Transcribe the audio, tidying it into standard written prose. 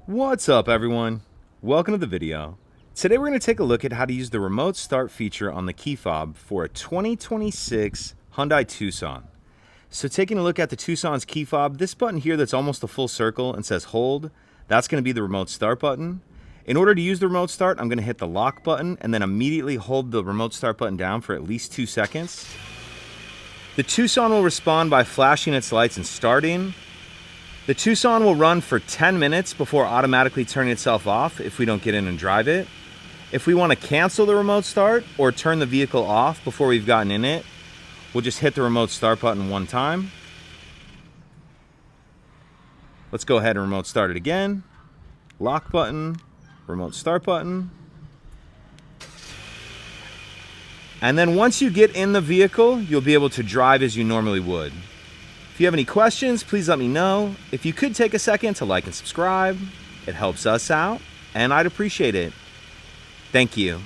What's up, everyone? Welcome to the video. Today we're going to take a look at how to use the remote start feature on the key fob for a 2026 Hyundai Tucson. So taking a look at the Tucson's key fob, this button here that's almost a full circle and says hold, that's going to be the remote start button. In order to use the remote start, I'm going to hit the lock button and then immediately hold the remote start button down for at least 2 seconds. The Tucson will respond by flashing its lights and starting. The Tucson will run for 10 minutes before automatically turning itself off if we don't get in and drive it. If we want to cancel the remote start or turn the vehicle off before we've gotten in it, we'll just hit the remote start button one time. Let's go ahead and remote start it again. Lock button, remote start button. And then once you get in the vehicle, you'll be able to drive as you normally would. If you have any questions, please let me know. If you could take a second to like and subscribe, it helps us out, and I'd appreciate it. Thank you.